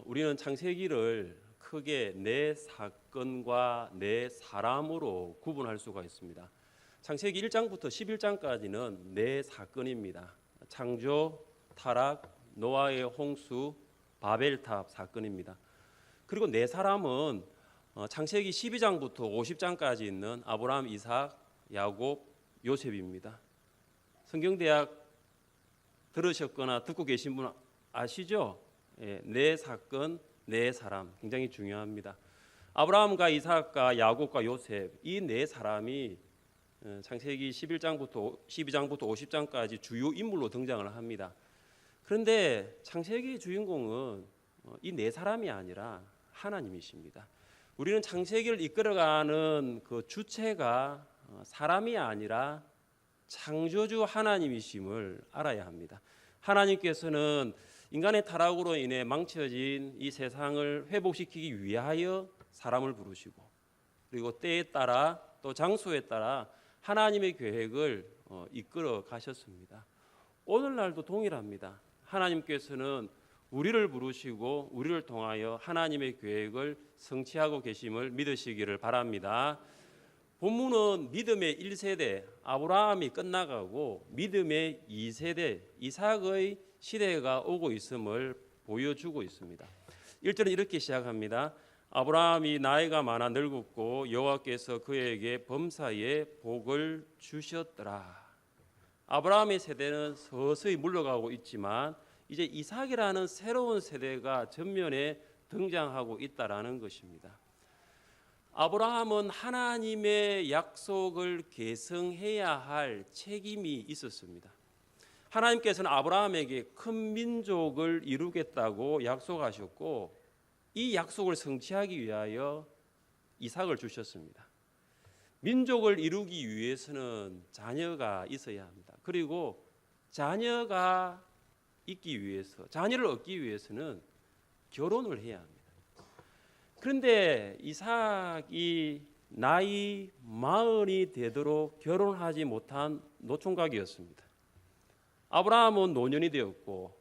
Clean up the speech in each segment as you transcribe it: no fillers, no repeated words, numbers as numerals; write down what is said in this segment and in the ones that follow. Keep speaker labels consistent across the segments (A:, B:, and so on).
A: 우리는 창세기를 크게 네 사건과 네 사람으로 구분할 수가 있습니다. 창세기 1장부터 11장까지는 네 사건입니다. 창조, 타락, 노아의 홍수, 바벨탑 사건입니다. 그리고 네 사람은 창세기 12장부터 50장까지 있는 아브라함, 이삭, 야곱, 요셉입니다. 성경대학 들으셨거나 듣고 계신 분 아시죠? 네 사건, 네 사람 굉장히 중요합니다. 아브라함과 이삭과 야곱과 요셉 이 네 사람이 창세기 11장부터 12장부터 50장까지 주요 인물로 등장을 합니다. 그런데 창세기 주인공은 이 네 사람이 아니라 하나님이십니다. 우리는 창세기를 이끌어가는 그 주체가 사람이 아니라 창조주 하나님이심을 알아야 합니다. 하나님께서는 인간의 타락으로 인해 망쳐진 이 세상을 회복시키기 위하여 사람을 부르시고 그리고 때에 따라 또 장소에 따라 하나님의 계획을 이끌어 가셨습니다. 오늘날도 동일합니다. 하나님께서는 우리를 부르시고 우리를 통하여 하나님의 계획을 성취하고 계심을 믿으시기를 바랍니다. 본문은 믿음의 1세대 아브라함이 끝나가고 믿음의 2세대 이삭의 시대가 오고 있음을 보여주고 있습니다. 1절은 이렇게 시작합니다. 아브라함이 나이가 많아 늙었고 여호와께서 그에게 범사에 복을 주셨더라. 아브라함의 세대는 서서히 물러가고 있지만 이제 이삭이라는 새로운 세대가 전면에 등장하고 있다라는 것입니다. 아브라함은 하나님의 약속을 계승해야 할 책임이 있었습니다. 하나님께서는 아브라함에게 큰 민족을 이루겠다고 약속하셨고 이 약속을 성취하기 위하여 이삭을 주셨습니다. 민족을 이루기 위해서는 자녀가 있어야 합니다. 그리고 자녀가 있기 위해서 자녀를 얻기 위해서는 결혼을 해야 합니다. 그런데 이삭이 나이 40이 되도록 결혼하지 못한 노총각이었습니다. 아브라함은 노년이 되었고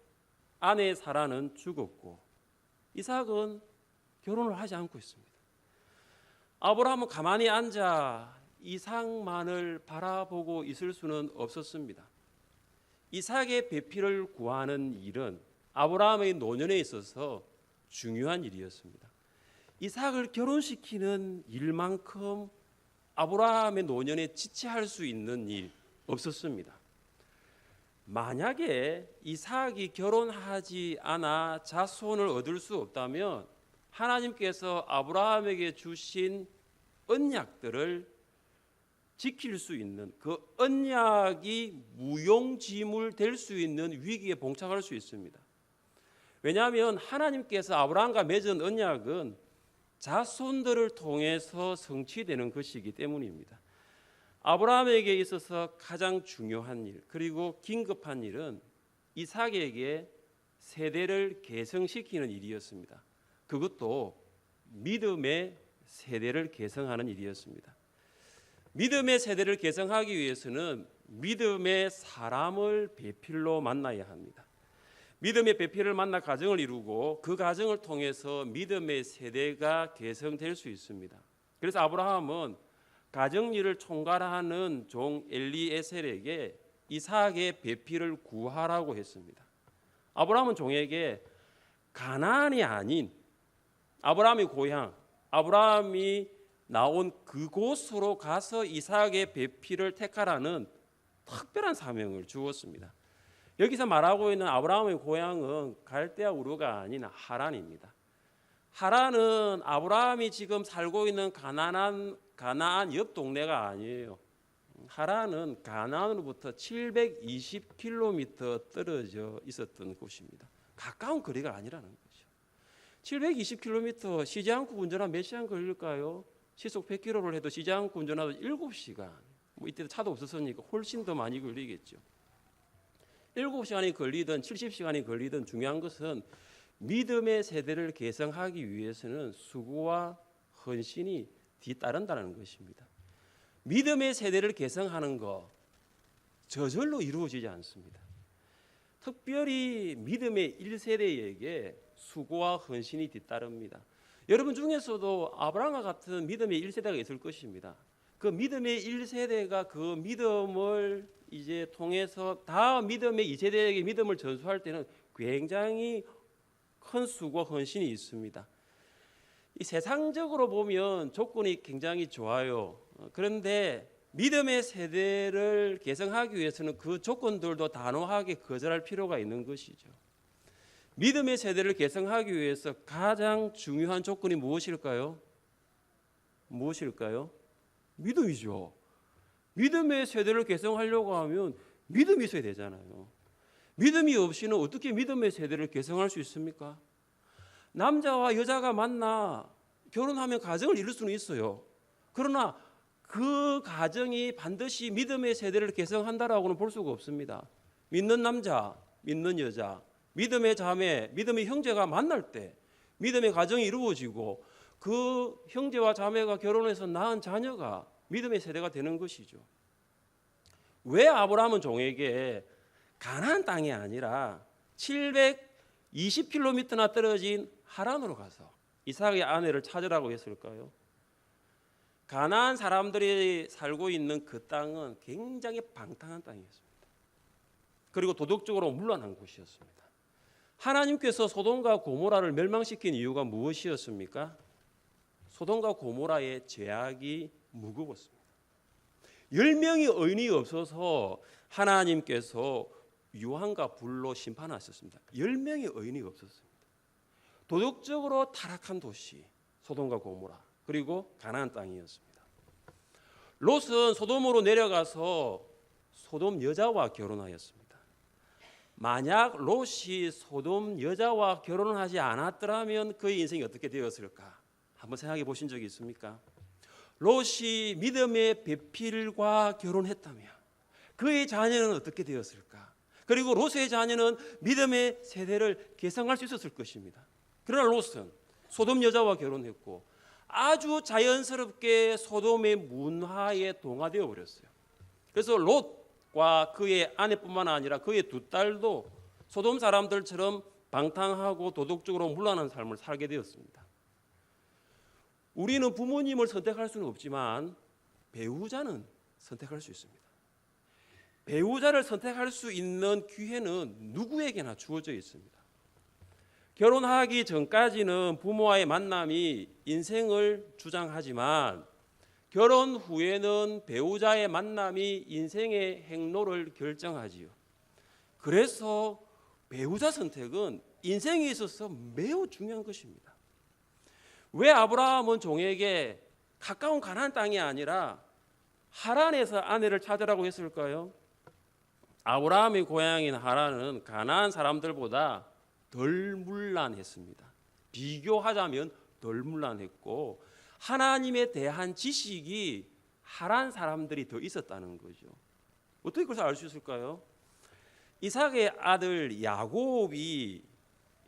A: 아내 사라는 죽었고 이삭은 결혼을 하지 않고 있습니다. 아브라함은 가만히 앉아 이삭만을 바라보고 있을 수는 없었습니다. 이삭의 배필을 구하는 일은 아브라함의 노년에 있어서 중요한 일이었습니다. 이삭을 결혼시키는 일만큼 아브라함의 노년에 지체할 수 있는 일 없었습니다. 만약에 이삭이 결혼하지 않아 자손을 얻을 수 없다면 하나님께서 아브라함에게 주신 언약들을 지킬 수 있는 그 언약이 무용지물 될 수 있는 위기에 봉착할 수 있습니다. 왜냐하면 하나님께서 아브라함과 맺은 언약은 자손들을 통해서 성취되는 것이기 때문입니다. 아브라함에게 있어서 가장 중요한 일 그리고 긴급한 일은 이삭에게 세대를 계승시키는 일이었습니다. 그것도 믿음의 세대를 계승하는 일이었습니다. 믿음의 세대를 계승하기 위해서는 믿음의 사람을 배필로 만나야 합니다. 믿음의 배필을 만나 가정을 이루고 그 가정을 통해서 믿음의 세대가 계승될 수 있습니다. 그래서 아브라함은 가정일을 총괄하는 종 엘리에셀에게 이삭의 배필을 구하라고 했습니다. 아브라함은 종에게 가나안이 아닌 아브라함의 고향 아브라함이 나온 그곳으로 가서 이삭의 배필을 택하라는 특별한 사명을 주었습니다. 여기서 말하고 있는 아브라함의 고향은 갈대아 우르가 아닌 하란입니다. 하란은 아브라함이 지금 살고 있는 가나안 옆 동네가 아니에요. 하란은 가나안으로부터 720km 떨어져 있었던 곳입니다. 가까운 거리가 아니라는 거죠. 720km 쉬지 않고 운전하면 몇 시간 걸릴까요? 시속 100km를 해도 쉬지 않고 운전하도 7시간. 이때도 차도 없었으니까 훨씬 더 많이 걸리겠죠. 7시간이 걸리든 70시간이 걸리든 중요한 것은 믿음의 세대를 계승하기 위해서는 수고와 헌신이 뒤따른다는 것입니다. 믿음의 세대를 계승하는 것 저절로 이루어지지 않습니다. 특별히 믿음의 1세대에게 수고와 헌신이 뒤따릅니다. 여러분 중에서도 아브라함과 같은 믿음의 1세대가 있을 것입니다. 그 믿음의 1세대가 그 믿음을 이제 통해서 다음 믿음의 2세대에게 믿음을 전수할 때는 굉장히 큰 수고 헌신이 있습니다. 이 세상적으로 보면 조건이 굉장히 좋아요. 그런데 믿음의 세대를 개성하기 위해서는 그 조건들도 단호하게 거절할 필요가 있는 것이죠. 믿음의 세대를 개성하기 위해서 가장 중요한 조건이 무엇일까요? 무엇일까요? 믿음이죠. 믿음의 세대를 개성하려고 하면 믿음이 있어야 되잖아요. 믿음이 없이는 어떻게 믿음의 세대를 개성할 수 있습니까? 남자와 여자가 만나 결혼하면 가정을 이룰 수는 있어요. 그러나 그 가정이 반드시 믿음의 세대를 개성한다라고는 볼 수가 없습니다. 믿는 남자, 믿는 여자, 믿음의 자매, 믿음의 형제가 만날 때 믿음의 가정이 이루어지고 그 형제와 자매가 결혼해서 낳은 자녀가 믿음의 세대가 되는 것이죠. 왜 아브라함은 종에게 가나안 땅이 아니라 720km나 떨어진 하란으로 가서 이삭의 아내를 찾으라고 했을까요? 가나안 사람들이 살고 있는 그 땅은 굉장히 방탕한 땅이었습니다. 그리고 도덕적으로 문란한 곳이었습니다. 하나님께서 소돔과 고모라를 멸망시킨 이유가 무엇이었습니까? 소돔과 고모라의 죄악이 무거웠습니다. 10명의 의인이 없어서 하나님께서 유황과 불로 심판하셨습니다. 10명의 의인이 없었습니다. 도덕적으로 타락한 도시 소돔과 고모라 그리고 가나안 땅이었습니다. 롯은 소돔으로 내려가서 소돔 여자와 결혼하였습니다. 만약 롯이 소돔 여자와 결혼을 하지 않았더라면 그의 인생이 어떻게 되었을까? 한번 생각해 보신 적이 있습니까? 롯이 믿음의 배필과 결혼했다면 그의 자녀는 어떻게 되었을까? 그리고 롯의 자녀는 믿음의 세대를 개성할 수 있었을 것입니다. 그러나 롯은 소돔 여자와 결혼했고 아주 자연스럽게 소돔의 문화에 동화되어 버렸어요. 그래서 롯과 그의 아내뿐만 아니라 그의 두 딸도 소돔 사람들처럼 방탕하고 도덕적으로 문란한 삶을 살게 되었습니다. 우리는 부모님을 선택할 수는 없지만 배우자는 선택할 수 있습니다. 배우자를 선택할 수 있는 기회는 누구에게나 주어져 있습니다. 결혼하기 전까지는 부모와의 만남이 인생을 주장하지만 결혼 후에는 배우자의 만남이 인생의 행로를 결정하지요. 그래서 배우자 선택은 인생에 있어서 매우 중요한 것입니다. 왜 아브라함은 종에게 가까운 가나안 땅이 아니라 하란에서 아내를 찾으라고 했을까요? 아브라함의 고향인 하란은 가나안 사람들보다 덜 문란했습니다. 비교하자면 덜 문란했고 하나님에 대한 지식이 하란 사람들이 더 있었다는 거죠. 어떻게 그것을 알 수 있을까요? 이삭의 아들 야곱이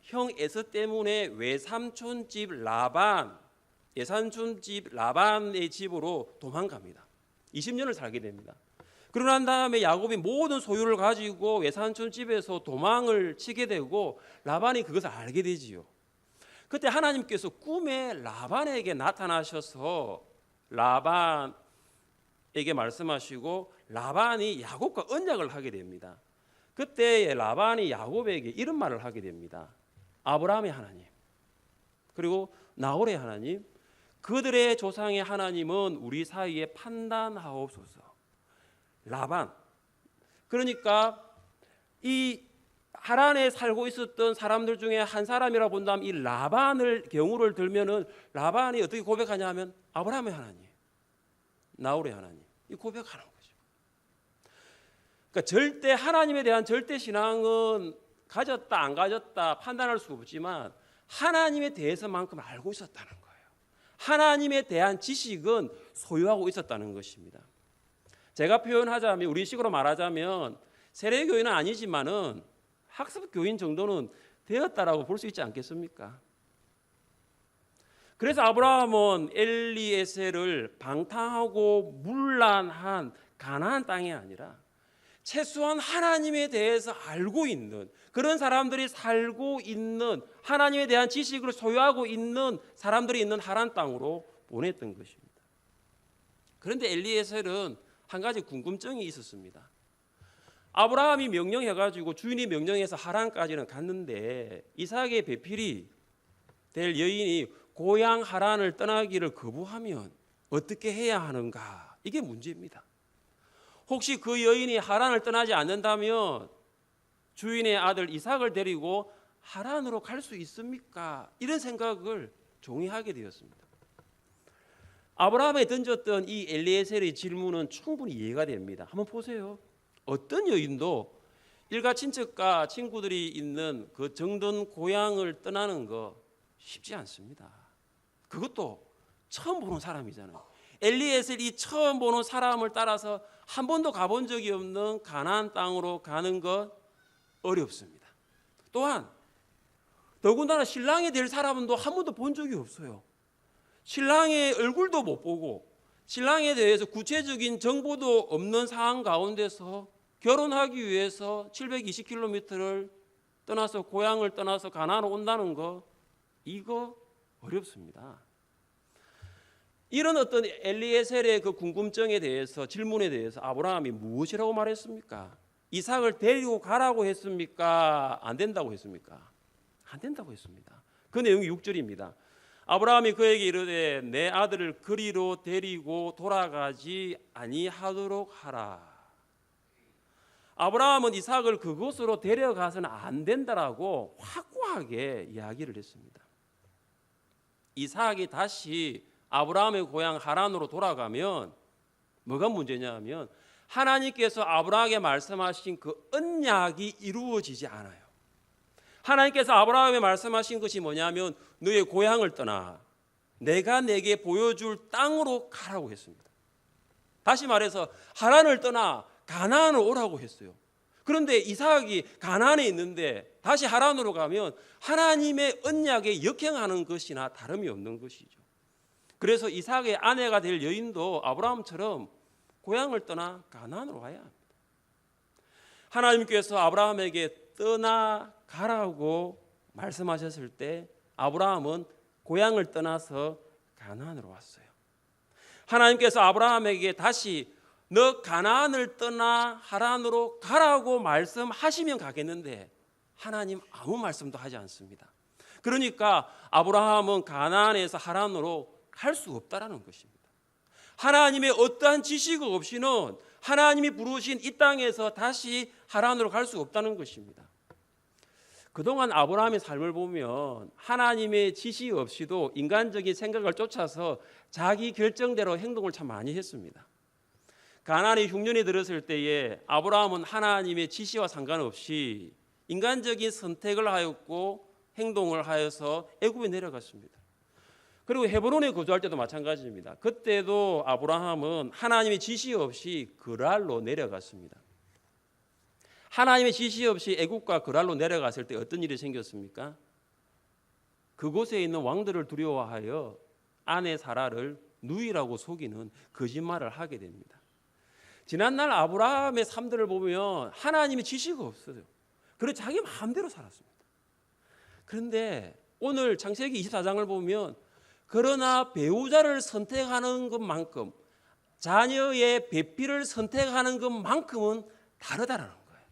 A: 형 에서 때문에 외삼촌집 라반의 집으로 도망갑니다. 20년을 살게 됩니다. 그러고 난 다음에 야곱이 모든 소유를 가지고 외삼촌 집에서 도망을 치게 되고 라반이 그것을 알게 되지요. 그때 하나님께서 꿈에 라반에게 나타나셔서 라반에게 말씀하시고 라반이 야곱과 언약을 하게 됩니다. 그때 라반이 야곱에게 이런 말을 하게 됩니다. 아브라함의 하나님 그리고 나홀의 하나님 그들의 조상의 하나님은 우리 사이에 판단하옵소서. 라반 그러니까 이 하란에 살고 있었던 사람들 중에 한 사람이라 본다면 이 라반을 경우를 들면은 라반이 어떻게 고백하냐면 아브라함의 하나님 나홀의 하나님 이 고백하는 거죠. 그러니까 절대 하나님에 대한 절대 신앙은 가졌다 안 가졌다 판단할 수 없지만 하나님에 대해서만큼 알고 있었다는 거예요. 하나님에 대한 지식은 소유하고 있었다는 것입니다. 제가 표현하자면 우리식으로 말하자면 세례교인은 아니지만은 학습교인 정도는 되었다라고 볼 수 있지 않겠습니까? 그래서 아브라함은 엘리에셀을 방탕하고 문란한 가나안 땅이 아니라 최소한 하나님에 대해서 알고 있는 그런 사람들이 살고 있는 하나님에 대한 지식을 소유하고 있는 사람들이 있는 하란 땅으로 보냈던 것입니다. 그런데 엘리에셀은 한 가지 궁금증이 있었습니다. 아브라함이 명령해가지고 주인이 명령해서 하란까지는 갔는데 이삭의 배필이 될 여인이 고향 하란을 떠나기를 거부하면 어떻게 해야 하는가? 이게 문제입니다. 혹시 그 여인이 하란을 떠나지 않는다면 주인의 아들 이삭을 데리고 하란으로 갈 수 있습니까? 이런 생각을 종이 하게 되었습니다. 아브라함에 던졌던 이 엘리에셀의 질문은 충분히 이해가 됩니다. 한번 보세요. 어떤 여인도 일가 친척과 친구들이 있는 그 정든 고향을 떠나는 거 쉽지 않습니다. 그것도 처음 보는 사람이잖아요. 엘리에셀이 처음 보는 사람을 따라서 한 번도 가본 적이 없는 가나안 땅으로 가는 것 어렵습니다. 또한 더군다나 신랑이 될 사람도 한 번도 본 적이 없어요. 신랑의 얼굴도 못 보고 신랑에 대해서 구체적인 정보도 없는 상황 가운데서 결혼하기 위해서 720km를 떠나서 고향을 떠나서 가나안으로 온다는 거 이거 어렵습니다. 이런 어떤 엘리에셀의 그 궁금증에 대해서 질문에 대해서 아브라함이 무엇이라고 말했습니까? 이삭을 데리고 가라고 했습니까? 안 된다고 했습니까? 안 된다고 했습니다. 그 내용이 6절입니다. 아브라함이 그에게 이르되 내 아들을 그리로 데리고 돌아가지 아니하도록 하라. 아브라함은 이삭을 그곳으로 데려가서는 안 된다라고 확고하게 이야기를 했습니다. 이삭이 다시 아브라함의 고향 하란으로 돌아가면 뭐가 문제냐면 하나님께서 아브라함에게 말씀하신 그 언약이 이루어지지 않아요. 하나님께서 아브라함에게 말씀하신 것이 뭐냐면 너의 고향을 떠나 내가 내게 보여줄 땅으로 가라고 했습니다. 다시 말해서 하란을 떠나 가나안으로 오라고 했어요. 그런데 이삭이 가나안에 있는데 다시 하란으로 가면 하나님의 언약에 역행하는 것이나 다름이 없는 것이죠. 그래서 이삭의 아내가 될 여인도 아브라함처럼 고향을 떠나 가나안으로 와야 합니다. 하나님께서 아브라함에게 떠나가라고 말씀하셨을 때 아브라함은 고향을 떠나서 가나안으로 왔어요. 하나님께서 아브라함에게 다시 너 가나안을 떠나 하란으로 가라고 말씀하시면 가겠는데 하나님 아무 말씀도 하지 않습니다. 그러니까 아브라함은 가나안에서 하란으로 갈 수 없다라는 것입니다. 하나님의 어떠한 지식 없이는 하나님이 부르신 이 땅에서 다시 하란으로 갈 수 없다는 것입니다. 그동안 아브라함의 삶을 보면 하나님의 지시 없이도 인간적인 생각을 쫓아서 자기 결정대로 행동을 참 많이 했습니다. 가나안에 흉년이 들었을 때에 아브라함은 하나님의 지시와 상관없이 인간적인 선택을 하였고 행동을 하여서 애굽에 내려갔습니다. 그리고 헤브론에 거주할 때도 마찬가지입니다. 그때도 아브라함은 하나님의 지시 없이 그랄로 내려갔습니다. 하나님의 지시 없이 애굽과 그랄로 내려갔을 때 어떤 일이 생겼습니까? 그곳에 있는 왕들을 두려워하여 아내 사라를 누이라고 속이는 거짓말을 하게 됩니다. 지난날 아브라함의 삶들을 보면 하나님의 지시가 없어요. 그래서 자기 마음대로 살았습니다. 그런데 오늘 창세기 24장을 보면 그러나 배우자를 선택하는 것만큼 자녀의 배필을 선택하는 것만큼은 다르다는 거예요.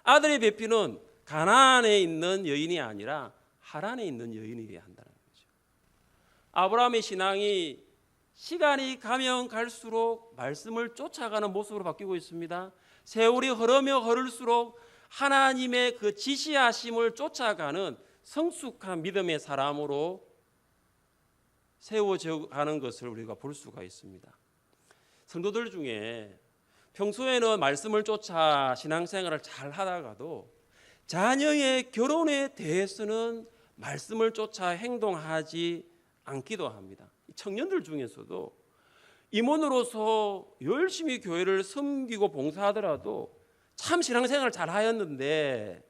A: 아들의 배필은 가나안에 있는 여인이 아니라 하란에 있는 여인이어야 한다는 거죠. 아브라함의 신앙이 시간이 가면 갈수록 말씀을 쫓아가는 모습으로 바뀌고 있습니다. 세월이 흐르며 흐를수록 하나님의 그 지시하심을 쫓아가는 성숙한 믿음의 사람으로 세워져 가는 것을 우리가 볼 수가 있습니다. 성도들 중에 평소에는 말씀을 쫓아 신앙생활을 잘 하다가도 자녀의 결혼에 대해서는 말씀을 쫓아 행동하지 않기도 합니다. 청년들 중에서도 임원으로서 열심히 교회를 섬기고 봉사하더라도 참 신앙생활을 잘 하였는데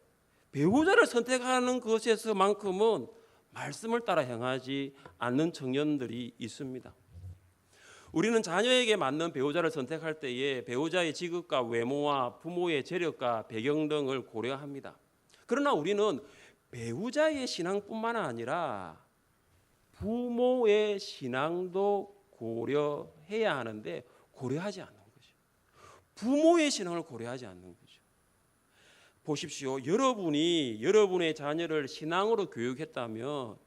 A: 배우자를 선택하는 것에서만큼은 말씀을 따라 행하지 않는 청년들이 있습니다. 우리는 자녀에게 맞는 배우자를 선택할 때에 배우자의 직업과 외모와 부모의 재력과 배경 등을 고려합니다. 그러나 우리는 배우자의 신앙뿐만 아니라 부모의 신앙도 고려해야 하는데 고려하지 않는 거죠. 부모의 신앙을 고려하지 않는 거죠. 보십시오. 여러분이 여러분의 자녀를 신앙으로 교육했다면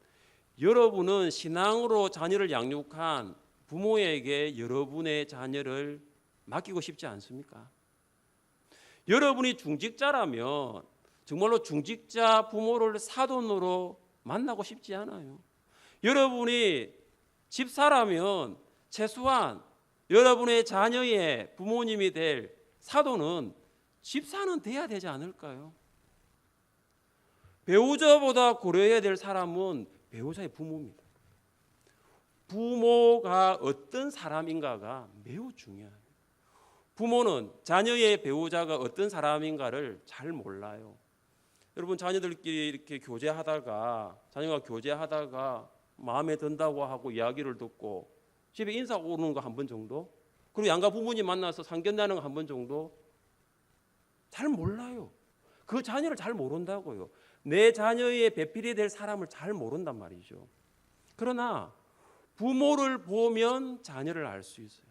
A: 여러분은 신앙으로 자녀를 양육한 부모에게 여러분의 자녀를 맡기고 싶지 않습니까? 여러분이 중직자라면 정말로 중직자 부모를 사돈으로 만나고 싶지 않아요. 여러분이 집사라면 최소한 여러분의 자녀의 부모님이 될 사돈은 집사는 돼야 되지 않을까요? 배우자보다 고려해야 될 사람은 배우자의 부모입니다. 부모가 어떤 사람인가가 매우 중요해요. 부모는 자녀의 배우자가 어떤 사람인가를 잘 몰라요. 여러분 자녀들끼리 이렇게 자녀가 교제하다가 마음에 든다고 하고 이야기를 듣고 집에 인사 오는 거 한 번 정도, 그리고 양가 부모님 만나서 상견례하는 거 한 번 정도, 잘 몰라요. 그 자녀를 잘 모른다고요. 내 자녀의 배필이 될 사람을 잘 모른단 말이죠. 그러나 부모를 보면 자녀를 알 수 있어요.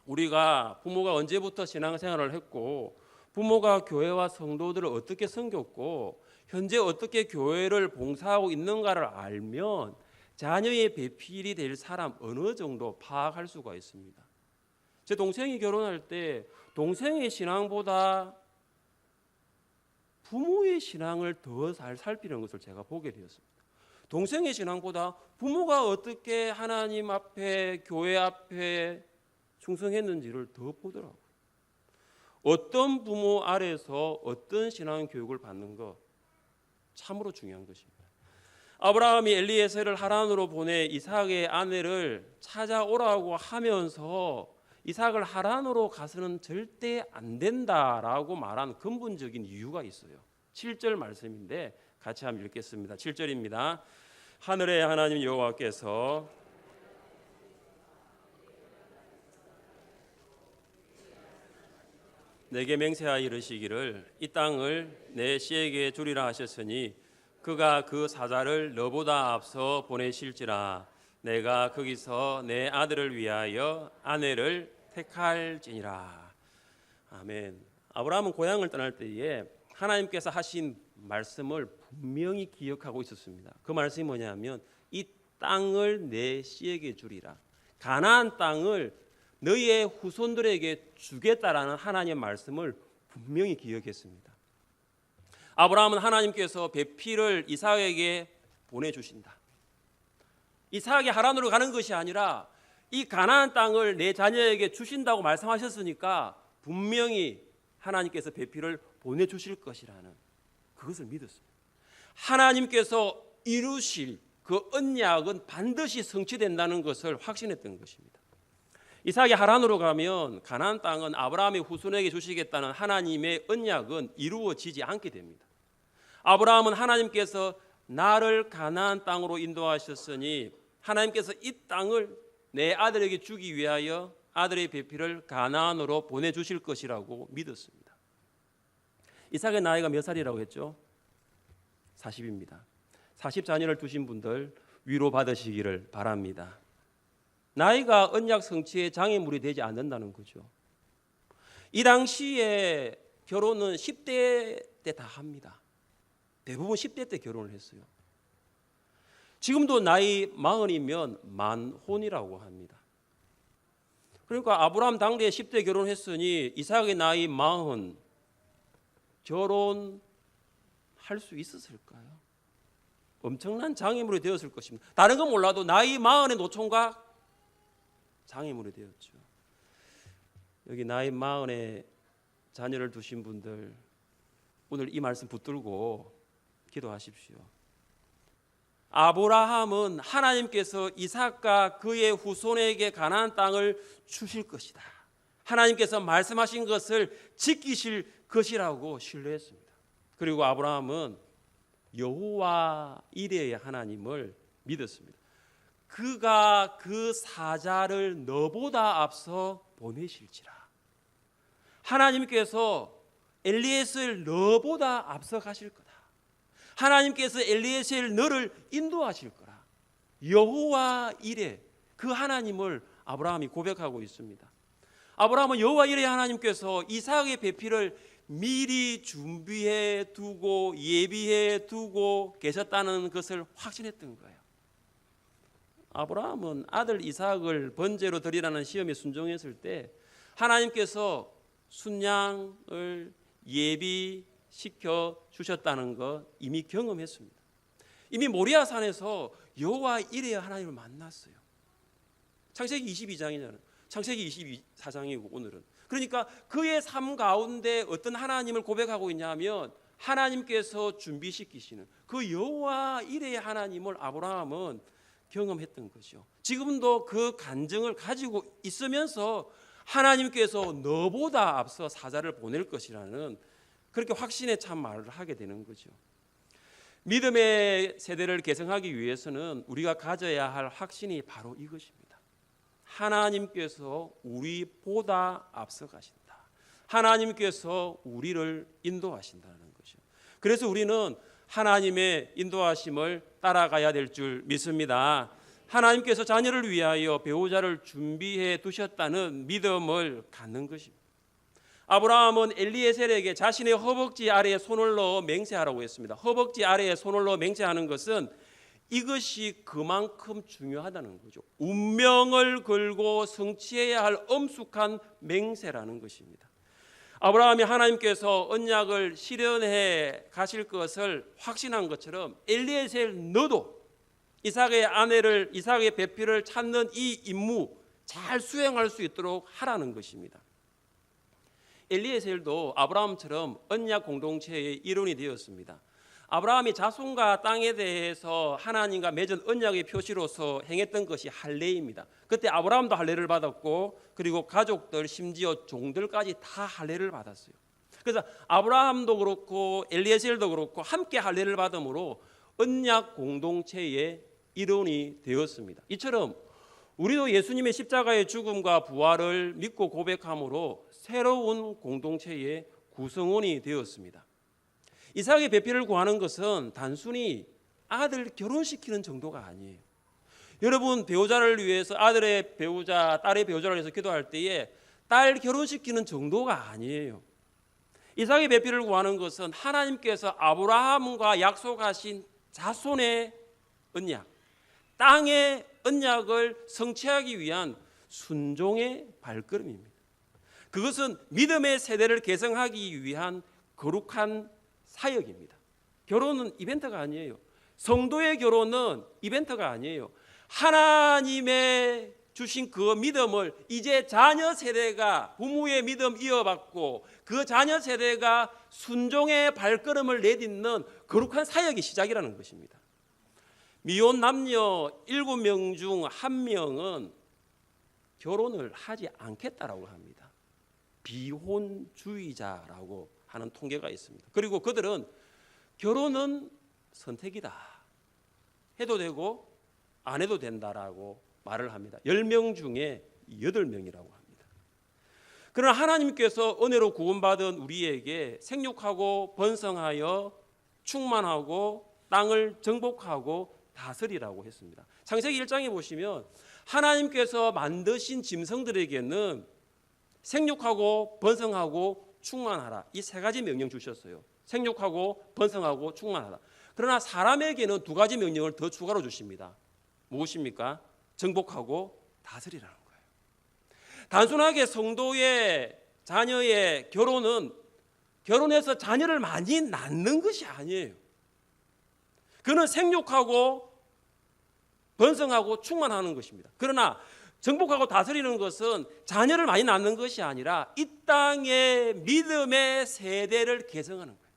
A: 우리가 부모가 언제부터 신앙생활을 했고 부모가 교회와 성도들을 어떻게 섬겼고 현재 어떻게 교회를 봉사하고 있는가를 알면 자녀의 배필이 될 사람 어느 정도 파악할 수가 있습니다. 제 동생이 결혼할 때 동생의 신앙보다 부모의 신앙을 더 잘 살피는 것을 제가 보게 되었습니다. 동생의 신앙보다 부모가 어떻게 하나님 앞에 교회 앞에 충성했는지를 더 보더라고요. 어떤 부모 아래서 어떤 신앙 교육을 받는 것 참으로 중요한 것입니다. 아브라함이 엘리에셀을 하란으로 보내 이삭의 아내를 찾아오라고 하면서 이삭을 하란으로 가서는 절대 안 된다라고 말한 근본적인 이유가 있어요. 7절 말씀인데 같이 한번 읽겠습니다. 7절입니다. 하늘의 하나님 여호와께서 내게 맹세하여 이르시기를 이 땅을 내 씨에게 주리라 하셨으니 그가 그 사자를 너보다 앞서 보내실지라 내가 거기서 내 아들을 위하여 아내를 택할지니라. 아멘. 아브라함은 고향을 떠날 때에 하나님께서 하신 말씀을 분명히 기억하고 있었습니다. 그 말씀이 뭐냐면 이 땅을 내 씨에게 주리라. 가나안 땅을 너희의 후손들에게 주겠다라는 하나님의 말씀을 분명히 기억했습니다. 아브라함은 하나님께서 배필을 이삭에게 보내주신다. 이삭이 하란으로 가는 것이 아니라 이 가나안 땅을 내 자녀에게 주신다고 말씀하셨으니까 분명히 하나님께서 배필을 보내주실 것이라는 그것을 믿었습니다. 하나님께서 이루실 그 언약은 반드시 성취된다는 것을 확신했던 것입니다. 이삭이 하란으로 가면 가나안 땅은 아브라함의 후손에게 주시겠다는 하나님의 언약은 이루어지지 않게 됩니다. 아브라함은 하나님께서 나를 가나안 땅으로 인도하셨으니 하나님께서 이 땅을 내 아들에게 주기 위하여 아들의 배필을 가나안으로 보내주실 것이라고 믿었습니다. 이삭의 나이가 몇 살이라고 했죠? 40입니다. 40자녀를 두신 분들 위로받으시기를 바랍니다. 나이가 언약 성취의 장애물이 되지 않는다는 거죠. 이 당시에 결혼은 10대 때 다 합니다. 대부분 10대 때 결혼을 했어요. 지금도 나이 40이면 만혼이라고 합니다. 그러니까 아브라함 당대에 10대 결혼했으니 이삭의 나이 40 결혼할 수 있었을까요? 엄청난 장애물이 되었을 것입니다. 다른 건 몰라도 나이 40의 노총각 장애물이 되었죠. 여기 나이 40의 자녀를 두신 분들 오늘 이 말씀 붙들고 기도하십시오. 아브라함은 하나님께서 이삭과 그의 후손에게 가나안 땅을 주실 것이다. 하나님께서 말씀하신 것을 지키실 것이라고 신뢰했습니다. 그리고 아브라함은 여호와 이레의 하나님을 믿었습니다. 그가 그 사자를 너보다 앞서 보내실지라. 하나님께서 엘리에셀 너보다 앞서 가실 거다. 하나님께서 엘리에셀 너를 인도하실 거라. 여호와 이레, 그 하나님을 아브라함이 고백하고 있습니다. 아브라함은 여호와 이레 하나님께서 이삭의 배필을 미리 준비해 두고 예비해 두고 계셨다는 것을 확신했던 거예요. 아브라함은 아들 이삭을 번제로 드리라는 시험에 순종했을 때 하나님께서 순양을 예비시켜 주셨다는 것 이미 경험했습니다. 이미 모리아 산에서 여호와 이레 하나님을 만났어요. 창세기 22장이잖아요. 창세기 24장이고 오늘은. 그러니까 그의 삶 가운데 어떤 하나님을 고백하고 있냐면 하나님께서 준비시키시는 그 여호와 이레 하나님을 아브라함은 경험했던 거죠. 지금도 그 간증을 가지고 있으면서 하나님께서 너보다 앞서 사자를 보낼 것이라는 그렇게 확신에 찬 말을 하게 되는 거죠. 믿음의 세대를 개성하기 위해서는 우리가 가져야 할 확신이 바로 이것입니다. 하나님께서 우리보다 앞서 가신다. 하나님께서 우리를 인도하신다는 거죠. 그래서 우리는 하나님의 인도하심을 따라가야 될 줄 믿습니다. 하나님께서 자녀를 위하여 배우자를 준비해 두셨다는 믿음을 갖는 것입니다. 아브라함은 엘리에셀에게 자신의 허벅지 아래에 손을 넣어 맹세하라고 했습니다. 허벅지 아래에 손을 넣어 맹세하는 것은 이것이 그만큼 중요하다는 거죠. 운명을 걸고 성취해야 할 엄숙한 맹세라는 것입니다. 아브라함이 하나님께서 언약을 실현해 가실 것을 확신한 것처럼 엘리에셀 너도 이삭의 아내를 이삭의 배필을 찾는 이 임무 잘 수행할 수 있도록 하라는 것입니다. 엘리에셀도 아브라함처럼 언약 공동체의 일원이 되었습니다. 아브라함이 자손과 땅에 대해서 하나님과 맺은 언약의 표시로서 행했던 것이 할례입니다. 그때 아브라함도 할례를 받았고 그리고 가족들 심지어 종들까지 다 할례를 받았어요. 그래서 아브라함도 그렇고 엘리에셀도 그렇고 함께 할례를 받음으로 언약 공동체의 일원이 되었습니다. 이처럼 우리도 예수님의 십자가의 죽음과 부활을 믿고 고백함으로 새로운 공동체의 구성원이 되었습니다. 이삭의 배필을 구하는 것은 단순히 아들 결혼시키는 정도가 아니에요. 여러분 배우자를 위해서 아들의 배우자, 딸의 배우자를 위해서 기도할 때에 딸 결혼시키는 정도가 아니에요. 이삭의 배필을 구하는 것은 하나님께서 아브라함과 약속하신 자손의 언약, 땅의 언약을 성취하기 위한 순종의 발걸음입니다. 그것은 믿음의 세대를 개성하기 위한 거룩한 사역입니다. 결혼은 이벤트가 아니에요. 성도의 결혼은 이벤트가 아니에요. 하나님의 주신 그 믿음을 이제 자녀 세대가 부모의 믿음 이어받고 그 자녀 세대가 순종의 발걸음을 내딛는 거룩한 사역의 시작이라는 것입니다. 미혼 남녀 7명 중 1명은 결혼을 하지 않겠다라고 합니다. 비혼주의자라고 하는 통계가 있습니다. 그리고 그들은 결혼은 선택이다. 해도 되고 안 해도 된다라고 말을 합니다. 10명 중에 8명이라고 합니다. 그러나 하나님께서 은혜로 구원받은 우리에게 생육하고 번성하여 충만하고 땅을 정복하고 다스리라고 했습니다. 창세기 1장에 보시면 하나님께서 만드신 짐승들에게는 생육하고 번성하고 충만하라. 이 3가지 명령 주셨어요. 생육하고 번성하고 충만하라. 그러나 사람에게는 2가지 명령을 더 추가로 주십니다. 무엇입니까? 정복하고 다스리라는 거예요. 단순하게 성도의 자녀의 결혼은 결혼해서 자녀를 많이 낳는 것이 아니에요. 그는 생육하고 번성하고 충만하는 것입니다. 그러나 정복하고 다스리는 것은 자녀를 많이 낳는 것이 아니라 이 땅의 믿음의 세대를 개성하는 거예요.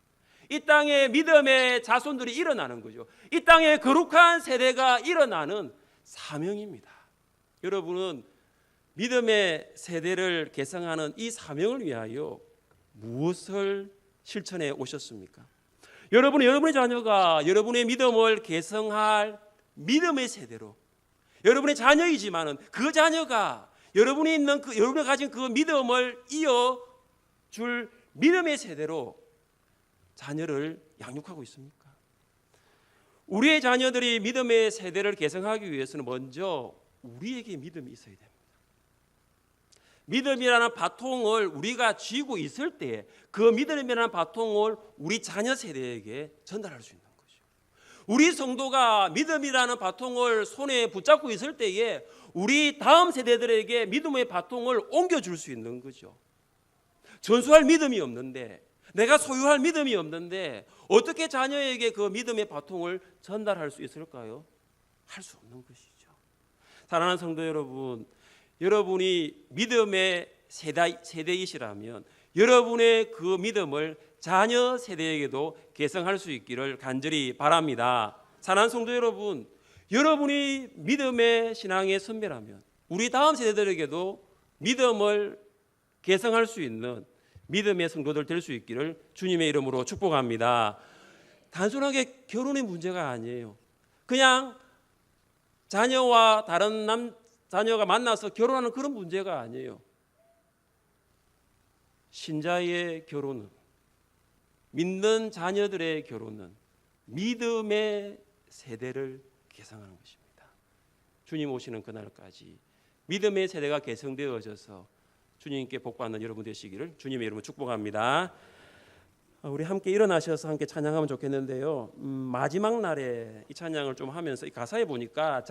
A: 이 땅의 믿음의 자손들이 일어나는 거죠. 이 땅의 거룩한 세대가 일어나는 사명입니다. 여러분은 믿음의 세대를 개성하는 이 사명을 위하여 무엇을 실천해 오셨습니까? 여러분의 자녀가 여러분의 믿음을 개성할 믿음의 세대로, 여러분의 자녀이지만은 그 자녀가 여러분이 있는 여러분이 가진 그 믿음을 이어줄 믿음의 세대로 자녀를 양육하고 있습니까? 우리의 자녀들이 믿음의 세대를 개성하기 위해서는 먼저 우리에게 믿음이 있어야 됩니다. 믿음이라는 바통을 우리가 쥐고 있을 때 그 믿음이라는 바통을 우리 자녀 세대에게 전달할 수 있는 거죠. 우리 성도가 믿음이라는 바통을 손에 붙잡고 있을 때에 우리 다음 세대들에게 믿음의 바통을 옮겨줄 수 있는 거죠. 전수할 믿음이 없는데, 내가 소유할 믿음이 없는데 어떻게 자녀에게 그 믿음의 바통을 전달할 수 있을까요? 할 수 없는 것이죠. 사랑하는 성도 여러분, 여러분이 믿음의 세대이시라면 여러분의 그 믿음을 자녀 세대에게도 계승할 수 있기를 간절히 바랍니다. 사랑하는 성도 여러분, 여러분이 믿음의 신앙의 선배라면 우리 다음 세대들에게도 믿음을 계승할 수 있는 믿음의 성도들 될 수 있기를 주님의 이름으로 축복합니다. 단순하게 결혼의 문제가 아니에요. 그냥 자녀와 다른 자녀가 만나서 결혼하는 그런 문제가 아니에요. 신자의 결혼은, 믿는 자녀들의 결혼은 믿음의 세대를 개성하는 것입니다. 주님 오시는 그날까지 믿음의 세대가 개성되어져서 주님께 복받는 여러분 되시기를 주님의 이름으로 축복합니다. 우리 함께 일어나셔서 함께 찬양하면 좋겠는데요. 마지막 날에 이 찬양을 좀 하면서 이 가사에 보니까